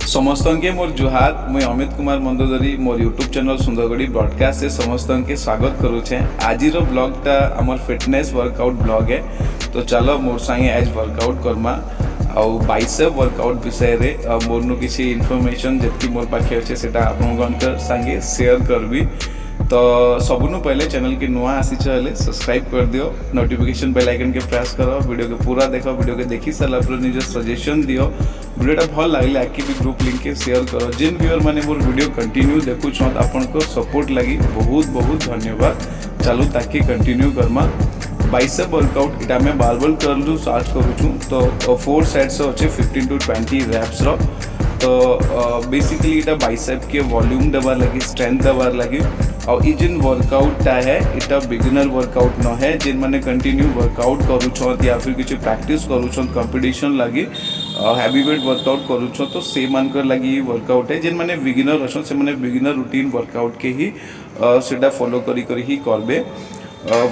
समस्त के मोर जुहार मुई अमित कुमार मंदोदरी मोर यूट्यूब चैनल सुंदरगढ़ी ब्रॉडकास्ट से समस्त के स्वागत करुचे। आज ब्लॉगटा आमर फिटनेस वर्कआउट ब्लॉग है। तो चलो मोर संगे आज वर्कआउट करमा आउ बाइसेप वर्कआउट विषय रे मोर किसी इनफॉरमेशन जितकी मोर पाखे अच्छे से आपन संगे शेयर करबी। तो सबुनु पहले चैनल के नुआ आसीच सब्सक्राइब कर दियो, नोटिफिकेशन बेल आइकन के प्रेस करो, वीडियो के पूरा देखो, वीडियो के देखी सारा पर निज सजेशन दियो। वीडियोटा भल लगे आके भी ग्रुप लिंक के शेयर करो। जिन व्यूअर माने मोर वीडियो कंटिन्यू देखु छत आपनको सपोर्ट लगी बहुत बहुत धन्यवाद। चलो ताकि कंटिन्यू करमा बाइसेप वर्कआउट इटा में बारबल कर्ल स्टार्ट करूँ। तो 4 सेट्स अच्छे 15 to 20 रैप्स रो। तो बेसिकली इटा बाइसेप के वॉल्यूम देवार लगी, स्ट्रेंथ देवार लगी। और ये जिन वर्कआउटा है इटा बिगिनर वर्कआउट न है। जिन मैंने कंटिन्यू वर्कआउट करूँ या फिर किसी प्रैक्टिस करूँ कंपटीशन लगी हैवी वेट वर्कआउट करूँ तो से मानकर लगी वर्कआउट है। जिन मैंने बिगिनर अच्छा से मैंने बिगिनर रूटीन वर्कआउट के ही सेटा फॉलो करी ही करबे।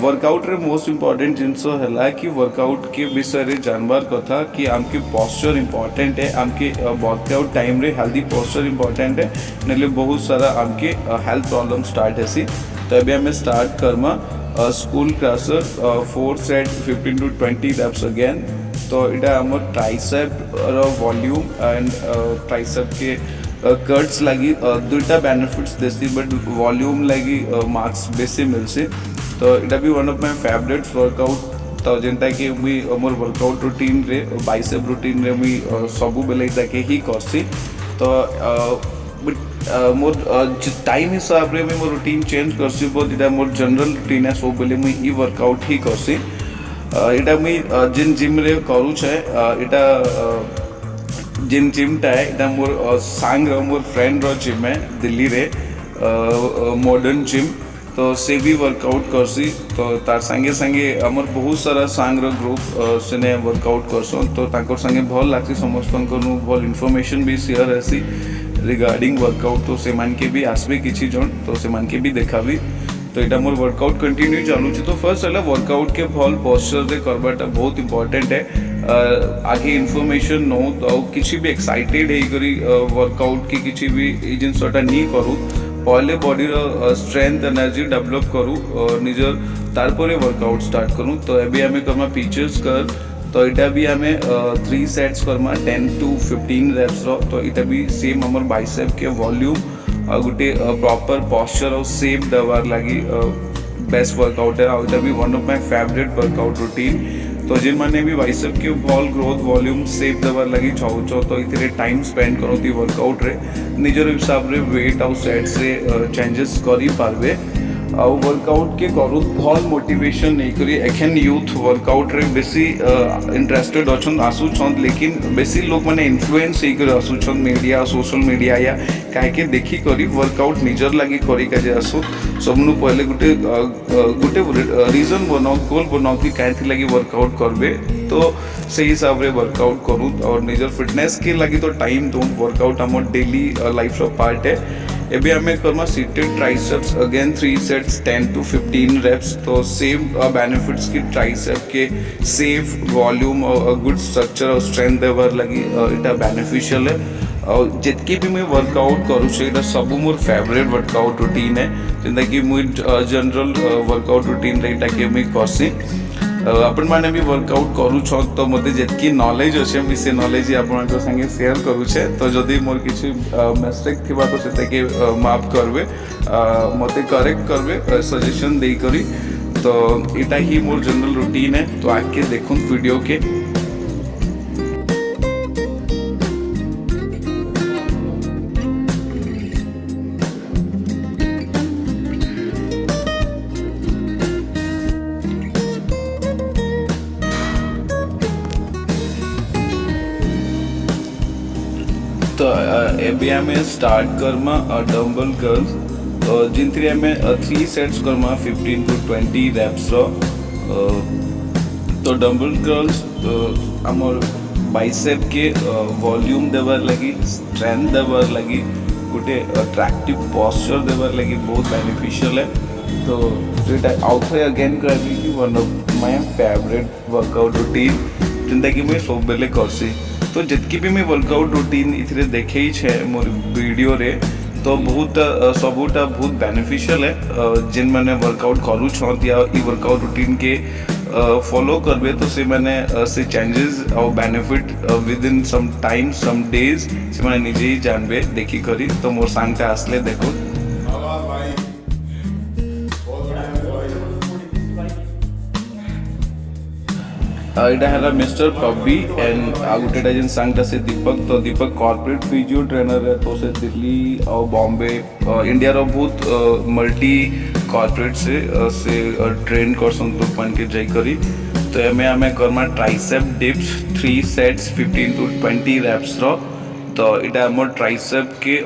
वर्कआउट रे मोस्ट इम्पोर्टेंट जिनस है कि वर्कआउट के विषय रे जानवर कथा कि आमके पोस्चर इम्पोर्टेंट है। आमके वर्कआउट टाइम रे हेल्दी पोस्चर इम्पोर्टेंट है, नले बहुत सारा आमके हेल्थ प्रॉब्लम स्टार्ट है सी। तो अभी हमें स्टार्ट करमा skull crushers 4 set 15 to 20 reps again. तो इटा आम ट्राइसेप वॉल्यूम एंड ट्राइसेप के कट्स लगी दुईटा बेनिफिट्स देसी, बट वॉल्यूम लगी मार्क्स बेसी मिलसी। तो इटा भी one of my favourites workout. तो जेनटा कि मुई मोर वर्कआउट रूटीन रे बाइसेप रूटीन रे मुई सबु बेले ताके ही करसी। तो मोर टाइम हिसाब रे मोर रूटीन चेंज करसी, बहुत इटा मोर जनरल रूटीन है सब बेले मुई ई वर्कआउट ही करसी। इटा मुई जिन जिम रे करू छे इटा जिन जिमटा है इटा मोर सांग मोर फ्रेंड रो जिम है दिल्ली रे मॉडर्न जिम। तो से भी वर्कआउट करसी। तो तार संगे संगे आमर बहुत सारा सांग ग्रुप से वर्कआउट करसन। तो ताकर संगे भल लागसी, समस्त भल इनफॉरमेशन भी शेयर हेसी रिगार्डिंग वर्कआउट। तो से मान के भी आसबे किछि जन, तो से मान के भी देखाबी। तो इटा मोर वर्कआउट कंटिन्यू चालू छी। तो फर्स्ट है वर्कआउट के भल पोस्चर रे करबाटा बहुत इंपोर्टेंट है। आगे इनफॉरमेशन नो तो किछि भी एक्साइटेड है करी वर्कआउट की किछि भी ए जिनसटा नहीं करू, पहले बॉडी स्ट्रेंथ एनर्जी डेवलप करूँ निजर तारपरे वर्कआउट स्टार्ट करूँ। तो अभी आम करमा पिचेस कर। तो इटा भी आम 3 सेट्स करमा 10 to 15 रैप्स रो। तो इटा भी सेम आमर बाइसेप के वॉल्यूम और गोटे प्रॉपर पोस्चर और शेप देवार लगी बेस्ट वर्कआउट है। इटा भी one of my favourite workout routine. तो जिन मैंने भी बाइसेप के भल ग्रोथ वॉल्यूम शेप देवार लगी चाहूँ तो इतने टाइम स्पेंड करो वर्कआउट रे निजर हिसाब रे वेट आउ सेट्स रे चेंजेस करी पारबे। आउ वर्कआउट के करू भल मोटिवेशन नहीं करी। एखन यूथ वर्कआउट रे बेसी इंटरेस्टेड अच्छन आसुछन, लेकिन बेसी लोग माने इन्फ्लुएंस ही कर आसुछन मीडिया सोशल मीडिया या काहे देखी करी वर्कआउट निजर लगी करी का जे आसु। सबनु पहले गुटे रीजन बनाओ, गोल बनाओ कि काहे लगी वर्कआउट करबे। तो से हिसाब रे वर्कआउट करूँ और निजर फिटनेस के लगी तो टाइम दूँ। वर्कआउट आम डेली लाइफ रो पार्ट है। एबी आम करमा seated triceps again 3 sets 10 to 15 reps. तो सेम बेनिफिट्स की ट्राइसेप के सेफ वॉल्यूम और गुड स्ट्रक्चर और स्ट्रेंथ देवार लगी इटा बेनिफिशियल है। और जितकी भी मुझे वर्कआउट करूँ इटा सब मोर फेवरेट वर्कआउट रूटीन है, जिंदा कि मुझे जनरल वर्कआउट रूटीन रे इटा के मुझे करसी। आपण मैंने भी वर्कआउट करूँ तो मत जितकी नॉलेज अच्छे मुझे से नॉलेज आप संगे शेयर करुचे। तो जदि मोर किसी मिस्टेक थी तो से माफ करबे, मत करेक्ट करबे सजेशन दे करी। तो इटा ही मोर जनरल रूटीन है। तो आके देखूँ वीडियो के। तो एबी आम स्टार्ट करमा डम्बल कर्ल्स जिनथी आम 3 सेट्स करमा 15 to 20 रैप्स रो। तो डम्बल कर्ल्स आमर बाइसेप के वॉल्यूम देवार लगी, स्ट्रेंथ देवार लगी, गोटे अट्रैक्टिव पोस्चर देवार लगी बहुत बेनिफिशियल है। तो ये आउ थे अगेन कहबी one of my favourite workout routine जिनटा कि मुझे सब बेले करसी। तो जितकी भी मैं वर्कआउट रूटीन इथरे देखे छे मोर वीडियो रे तो बहुत सबूटा बहुत बेनिफिशियल है जिन मैंने वर्कआउट करूँ या ई वर्कआउट रूटीन के फॉलो करबे तो से मैंने से चेंजेस और benefit with in some time some days से मैंने निजे ही जानबे देखी करी तो मोर सांगते आसले देखो इटा है मिस्टर पब्बी एंड आ गोटेटा जेन सांगटा से दीपक तो दीपक कॉर्पोरेट फिजियो ट्रेनर है तो से दिल्ली और बॉम्बे इंडिया रो बहुत मल्टी कॉर्पोरेट से ट्रेन करसन तो पन के जाई करी तो एमे हमें Karma tricep dips 3 sets 15 to 20 reps रो तो इटा हमर ट्राइसेप के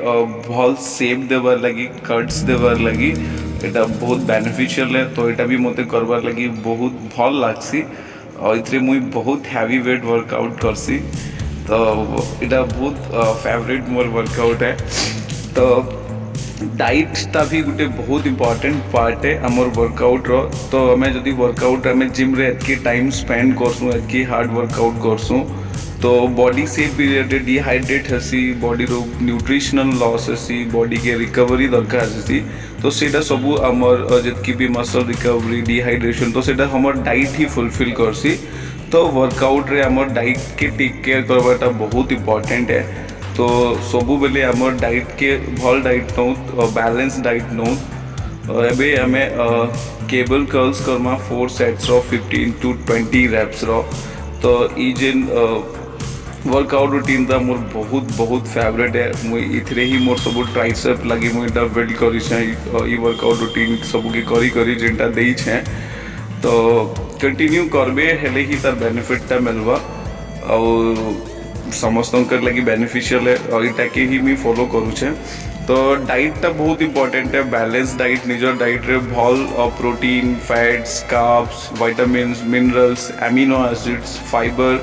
भल शेप देवर लगी कट्स देवर लगी इटा बहुत बेनिफिशियल है तो इटा भी मते करबार लगी बहुत भल लागसी और इतरे मुई बहुत हैवी वेट वर्कआउट करसी तो इटा बहुत फेवरेट मोर वर्कआउट है तो डाइट ता भी गोटे बहुत इंपोर्टेंट पार्ट है आमर वर्कआउट रो तो हमें जदि वर्कआउट हमें जिम रे एतकी टाइम स्पेंड करसु एतकी हार्ड वर्कआउट करसु तो बॉडी से भी डिहाइड्रेट हसी बॉडी रो न्यूट्रिशनल लॉस हसी बॉडी के रिकवरी दरकार हसी तो सेटा सबू आमर जितकी भी मसल रिकवरी डिहाइड्रेशन तो सेटा हमर डाइट ही फुलफिल करसी तो वर्कआउट रे आमर डाइट के टेक केयर करवाटा बहुत इंपोर्टेंट है तो सबू बेले आमर डाइट के भल डाइट नौ बैलेंस डाइट नौ एबे हमें केबल कर्ल्स करमा 4 सेट्स रो 15 to 20 reps रो तो ई जेन वर्कआउट रूटीन था मोर बहुत बहुत फेवरेट है मुई इथरे ही मोर सब ट्राइसेप लगी मुई इटा बिल्ड करी छे ई वर्कआउट रूटीन सब के करी करी जेंटा देई छे तो कंटिन्यू करबे हेले ही तार बेनिफिट ता मिलवा और समस्त लगी बेनिफिशियल है और इटा के ही मी फॉलो करू छे तो डाइट ता बहुत इंपोर्टेंट है बैलेंस डाइट निजर डाइट रे भल protein fats carbs vitamins minerals amino acids fibre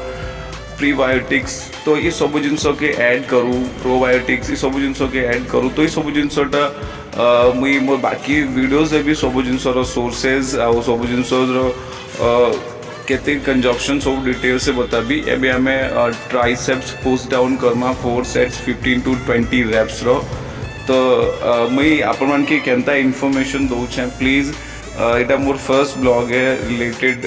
prebiotics तो ये सब जिनस के ऐड करूँ प्रोबायोटिक्स ये सब जिनस के ऐड करूँ तो ये सब जिनसटा मुई मोर बाकी वीडियोस भी सब जिनसर सोर्सेज आउ सब जिनसर केते कंजप्शन सब डिटेल से बताबी एबे हमें triceps push down Karma 4 sets 15 to 20 reps रो तो मुई आपन के केनता इन्फॉर्मेशन दो छे प्लीज इटा मोर फर्स्ट ब्लॉग है रिलेटेड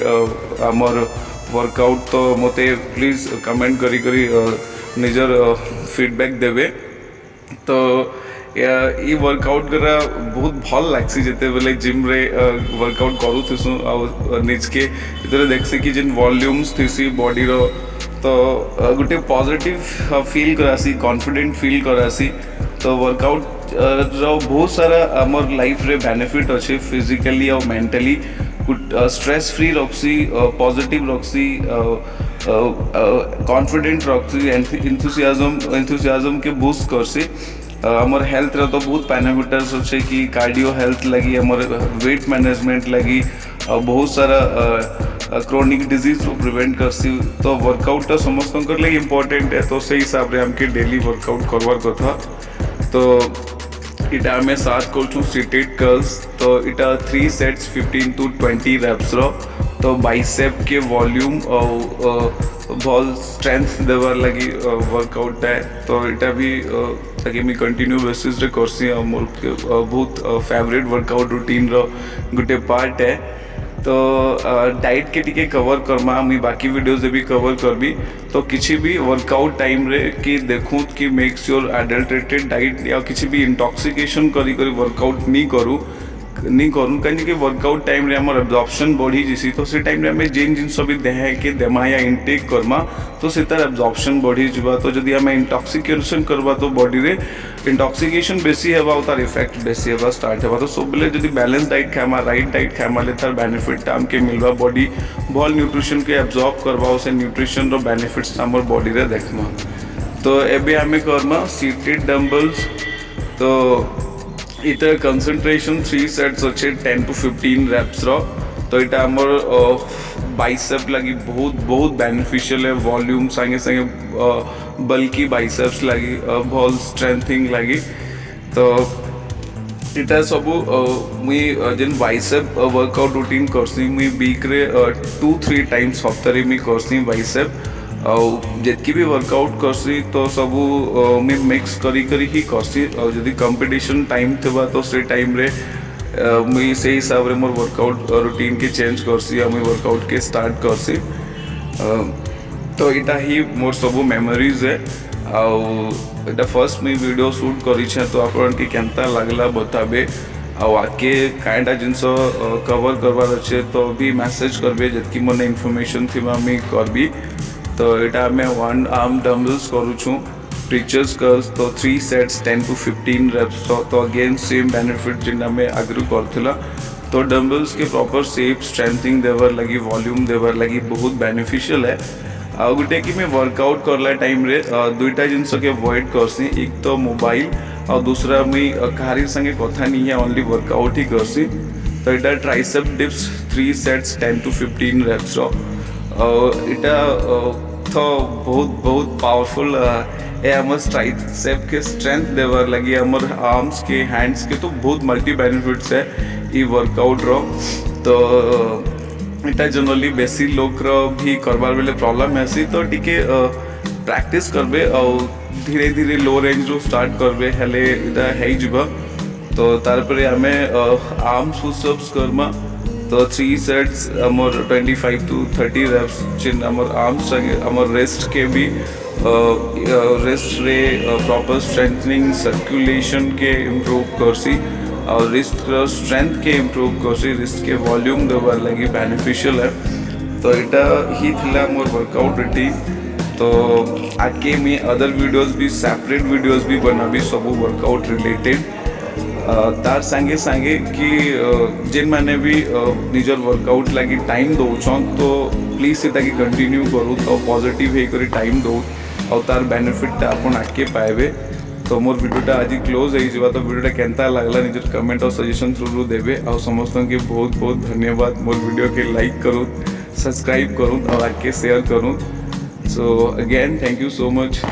आमर वर्कआउट तो मते प्लीज कमेंट करी करी निजर फीडबैक देवे तो ये वर्कआउट करा बहुत भल लागसी जेते बेले जिम रे वर्कआउट करू थिसु आ निज के इतरे देखसे कि जिन वॉल्यूम्स थिसी बॉडी रो तो गुटे पॉजिटिव फील करासी कॉन्फिडेंट फील करासी तो वर्कआउट रो बहुत सारा हमर लाइफ रे बेनिफिट अच्छे फिजिकली और मेंटली स्ट्रेस फ्री रखसी पॉजिटिव रखसी कॉन्फिडेंट रखसी एंथुसियाज्म के बूस्ट करसी हमर हेल्थ रे तो बहुत बेनिफिट्स अच्छे कि कार्डियो हेल्थ लगी हमर वेट मैनेजमेंट लगी बहुत सारा क्रोनिक डिजीज को प्रिवेंट करसी तो वर्कआउट समस्त लगे इम्पोर्टेंट है तो से हिसाब से हमके डेली वर्कआउट करवार कथा तो इटा में साथ करूँ सीटेड कर्ल्स तो इटा 3 सेट्स 15 to 20 reps रो तो बाइसेप के वॉल्यूम और भल स्ट्रेंथ देवार लगी वर्कआउट है तो इटा भी ताकि मैं कंटिन्यू बेसिस रे करसी मोर बहुत फेवरेट वर्कआउट रूटीन रो गुटे पार्ट है तो डाइट के टिके कवर करमा मुई बाकी वीडियोस भी कवर करबी तो किसी भी वर्कआउट टाइम रे कि देखूँ कि मेक श्योर एडल्ट्रेटेड डाइट या किसी भी इंटॉक्सिकेशन करी वर्कआउट नहीं करूँ कहीं वर्कआउट टाइम रे हमर एब्जॉर्प्शन बढ़ी जैसी तो से टाइम रे हमें जेन जिन भी देह के देमा या इनटेक करमा तो से तार एब्जॉर्प्शन बढ़ी जावा तो जदि हमें इंटॉक्सिकेशन करवा तो बॉडी रे इंटॉक्सिकेशन बेसी हेबा तार इफेक्ट बेसी हेबा स्टार्ट हेबा तो सब बेले जदि बैलेंस डाइट खामा राइट डाइट खामा ले तार बेनिफिट हमके मिलवा बॉडी भल न्यूट्रिशन के एब्जॉर्ब करवा से न्यूट्रिशन रो बेनिफिट्स हमर बॉडी रे देखमा तो एबे हमें करमा सीटेड डंबल्स तो इतर कंसंट्रेशन 3 सेट्स अच्छे 10 to 15 reps रो तो इटा हमर बाइसेप लगी बहुत बहुत बेनिफिशियल है वॉल्यूम संगे संगे बल्कि बाइसेप्स लगी भल स्ट्रेंथिंग लगी तो इटा सबू मुई जेन बाइसेप वर्कआउट रूटीन करसी मुई वीक रे 2-3 टाइम्स हफ्ते रे मी करसी बाइसेप जितकी भी वर्कआउट करसी तो सबू मुई मिक्स करी करी ही करसी और जदि कंपटीशन टाइम थिबा तो से टाइम रे मुई से हिसाब रे मोर वर्कआउट रूटीन के चेंज करसी आ मुई वर्कआउट के स्टार्ट करसी तो इटा ही मोर सबू मेमोरीज है आउ फर्स्ट मुई वीडियो शूट करी तो आपन के केनता लागला बताबे आगे काइंडा जिनस कवर करवार अच्छे तो भी मैसेज करबे जतकी मने इन्फॉर्मेशन थी मुई करबी तो यहाँ मैं 1 आर्म डम्बल्स करूँ प्रीचर्स कर्ल्स तो 3 सेट्स 10 to 15 रेप्स तो अगेन सेम बेनिफिट जिन में आगु करथिला तो डम्बल्स के प्रॉपर शेप स्ट्रेंथिंग देवर लगी वॉल्यूम देवर लगी बहुत बेनिफिशियल है आ गोटे कि मैं वर्कआउट करला टाइम रे दुईटा जिनस के अवॉइड करसी एक तो मोबाइल और दूसरा मुई कहारी संगे कथा नहीं है ओनली वर्कआउट ही करसी तो यहाँ tricep dips 3 sets 10 to 15 reps इटा तो बहुत बहुत पावरफुल ट्राइसेप के स्ट्रेंथ देवर लगी आमर आर्म्स के हैंड्स के तो बहुत मल्टी बेनिफिट्स है ये वर्कआउट रो तो इटा जनरली बेसी लोक भी करबार बेले प्रॉब्लम है तो टिके प्रैक्टिस करबे और धीरे धीरे लो रेंज रो स्टार्ट करबे हेले इटा है जिबा तो तारपरे आमे आर्म पुशअप्स करमा तो 3 सेट्स आमर 25 to 30 रेप्स जिन आमर आर्म्स आमर रेस्ट के भी रेस्ट रे प्रॉपर स्ट्रेंथनिंग सर्कुलेशन के इम्प्रूव करसी और रिस्ट स्ट्रेंथ के इम्प्रूव करसी रिस्ट के वॉल्यूम देवार लगी बेनिफिशियल है तो इटा ही थिला मोर वर्कआउट रूटीन तो आगे मैं अदर वीडियोस भी सेपरेट वीडियोस भी बनाबी सब वर्कआउट रिलेटेड तार सांगे सांगे कि जेन माने भी निजर वर्कआउट लगी टाइम दौन तो प्लीज से ताकि कंटिन्यू करूँ तो पॉजिटिव होकर टाइम दौ और तार बेनिफिट आपन आगे पाइबे तो मोर वीडियोटा आज क्लोज हो तो वीडियोटा केनता लागला निजर कमेंट और सजेशन थ्रू देवे और समस्त के बहुत बहुत धन्यवाद मोर वीडियो के लाइक करूँ सब्सक्राइब करूँ और आगे शेयर करूँ so again thank you so much.